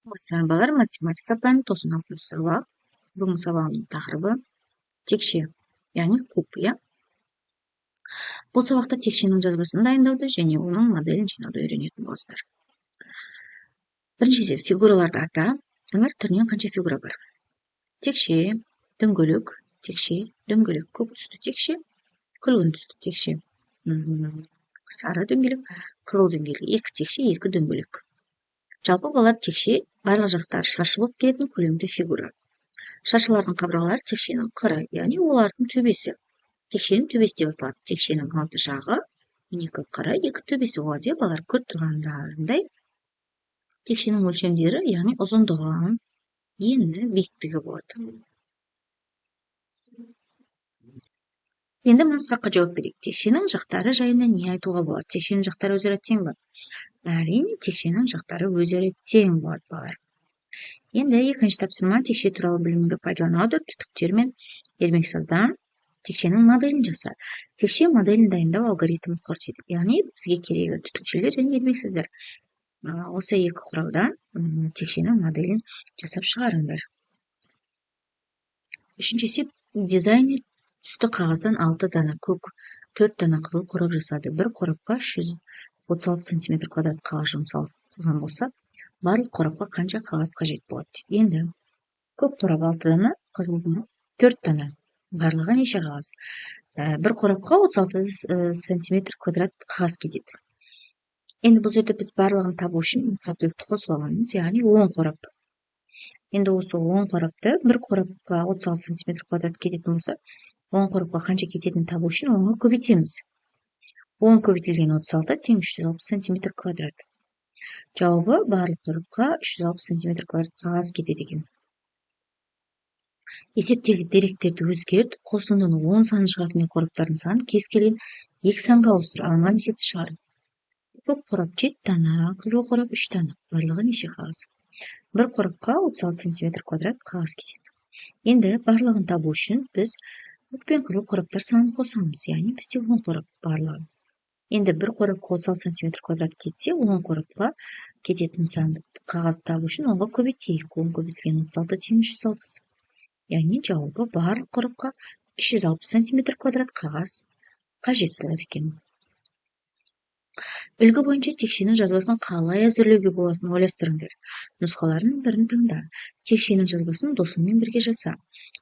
Assalamu балар, математика пәні 96 сабақ. Бүгін сабағымның тақырыбы текше, яғни куб, иә. Бұл сабақта текшенің жазбасын дайындауды және оның моделін жинауды үйренетін боласыздар. Біріншіден фигураларды ата. Олар түрінен қанша фигура бар? Текше, дөңгелек, текше, дөңгелек, көк түсті текше, күлгін түсті текше, сары дөңгелек, қызыл дөңгелек, екі текше, екі дөңгелек. Жалпы балар текше барлық жақтары шаршы болып келетін көлемді фигура. Шаршылардың қабырғалары текшенің қыры, яғни олардың төбесі. Текшенің төбесі деп аталады. Текшенің алты жағы, екі қыры, екі төбесі болады. Балар көріп тұрғандарындай текшенің өлшемдері, яғни ұзындығы, ені, биіктігі болады. Енді мына сұраққа жауап берейік. Текшенің жақтары жайында не айтуға болады? Текшенің жақтары өзара тең ба? Әрине, текшенің жақтары өзара тең болады, балар. Енді екінші тапсырма текше туралы біліміңді пайдалана отырып түтіктер мен ермексаздан текшенің моделін жаса. Текше моделін дайындау алгоритмі құр дейді. Яғни бізге керегі түтікшелер және ермексаздар. Осы екі құралдан текшенің моделін жасап шығарыңдар. Үшіншісі дизайнер түсті қағаздан 6 дана көк, 4 дана қызыл қорап жасады. Бір қорапқа 136 см квадрат қағаз жұмсалған болса, барлық қорапқа қанша қағаз қажет болады дейді. Енді көк қорап 6 дана, қызыл қорап 4 дана. Барлығы неше қағаз? Бір қорапқа 36 см квадрат қағаз кетеді. Енді бұл жерде біз барлығын табу үшін қабілетті қосып аламыз, яғни 10 қорап. Енді осы 10 қорапты бір қорапқа 36 см квадрат кететін болса, 10 қорапқа қанша кететінін табу үшін 10-ға көбейтеміз. 10 көбейтілген 36 тең 360 см квадрат. Жауабы барлық қорапқа 360 см квадрат қағаз кетеді екен. Есептегі деректерді өзгерт, қосындының 10 саны шығатын қораптардың санын кез келген екі санға ауыстыр, алынған есепті шығар. Көк қорап 7 дана, қызыл қорап 3 дана. Барлығы неше қағаз? Бір қорапқа 36 см квадрат қағаз кетеді. Енді барлығын табу үшін біз көк пен қызыл қораптар санын қосамыз, яғни бізде 10 қорап барлығы. Енді бір қорапқа 36 см квадрат кетсе, 10 қорапқа кететін санды қағазды табу үшін 10-ға көбейтейік. 10 көбейтілген 36 тең 360. Яғни жауабы барлық қорапқа 360 см квадрат қағаз қажет болады екен. Үлгі бойынша текшенің жазбасын қалай әзірлеуге болатынын ойластырыңдар. Нұсқалардың бірін таңда. Текшенің жазбасын досыңмен бірге жаса.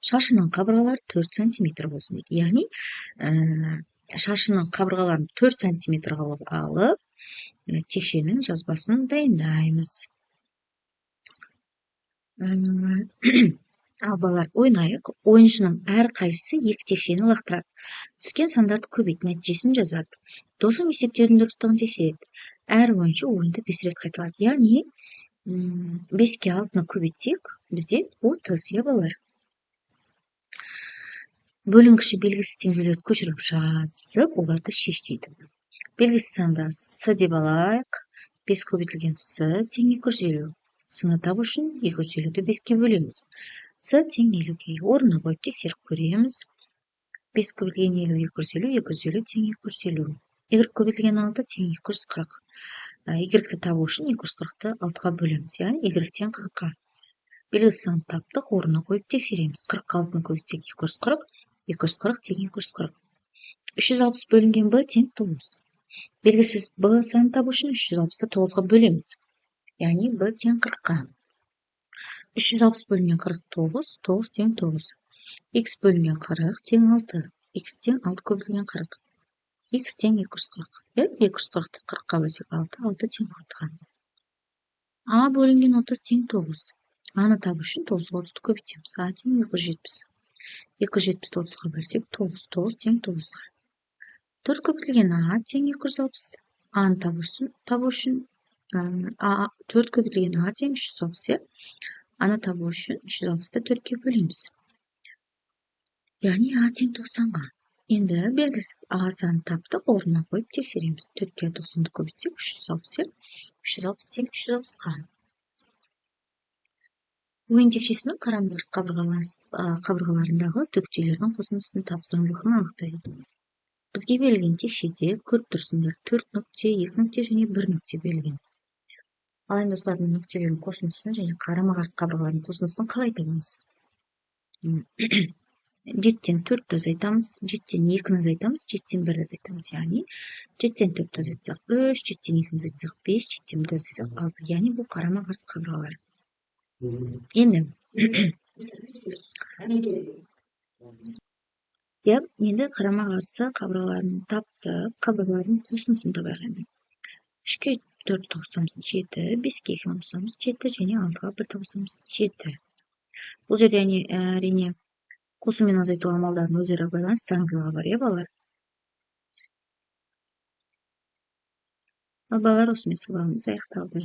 Шаршының қабырғалары 4 см болсын дейді. Яғни шаршының қабырғаларын 4 см қылып алып, текшенің жазбасын дайындаймыз. Ал балар ойнайық. Ойыншының әр қайсысы екі текшені лақтырады. Түскен сандарды көбейт, нәтижесін жазады. Досың есептеудің дұрыстығын тексереді. Әр ойыншы ойынды 5 рет қайталады. Яғни 5-ке 6-ны көбейтсек, бізде 30, иә балар. Бөлінгіші белгісіз теңдеулерді көшіріп жазып, оларды шеш дейді. Белгісіз санды с деп алайық. 5 көбейтілген с тең 250. С-ны табу үшін 250-ді 5-ке бөлеміз. С тең 50-ге орнына қойып тексеріп көреміз. 5 көбейтілген 50, 250, 250 тең 250. Y көбейтілген 6 тең 240. Y-ті табу үшін 240-ті 6-ға бөлеміз, яғни Y тең 40-қа. Белгісіз санды таптық, орнына қойып тексереміз. 46-ны көбейтсек 240, 240 тең 240. 360 бөлінген B тең 9. Белгісіз B санды табу үшін 360-ты 9-ға бөлеміз. Яғни B тең 40-қа. 360 бөлінген 49, 9 тең 9. X бөлінген 40 тең 6. X тең 6 көбейтілген 40. X тең 240. 240-ты 40-қа бөлсек 6, 6 тең 6-ға. A бөлінген 30 тең 9. A-ны табу үшін 9-ға 30-ты көбейтеміз. A тең 270. 270-ті 30-ға бөлсек 9, 9 тең 9-ға. 4 көбейтілген A тең 260. A-ны табу үшін 4 көбейтілген A тең 360. A-ны табу үшін 360-ты 4-ке бөлеміз. Яғни A тең 90-ға. Енді белгісіз A санын таптық, орнына қойып тексереміз. 4-ке 90-ды көбейтсек 360. 360 тең 360-қа. Ойын текшесінің қарамағыз қабырғаларындағы түтікшелердің қосындысының тапсырымдылығын анықтайды. Бізге берілген текшеде көріп тұрсыңдар 4 нүкте, 2 нүкте және 1 нүкте берілген. Ал эми осулардын нүктөлөрүнүн кошундусун жана карама каршы кабыргалардын кошундусун калай табабыз? 7-4 азайтабыз, 7-2 азайтабыз, 7-1 азайтабыз. Яғни 7-4 азайтсак 3, 7-2 азайтсак 5, 7-1 азайтсак 6. Яғни бул карама каршы кабыргалар. Эndi енді карама каршы кабыргаларын таптык, кабыргалардын кошундусун табайлы эми. 3-ке 4 кошсомуз 7, 5-ке 2 кошсомуз 7 және 6-га 1 кошсомуз 7. Бул жерде әрине косуу менен азайтуу амалдарынын өзү ара байланыш заңдуулугу бар, балдар? Балдар, осу менен сабагыбыз аякталды.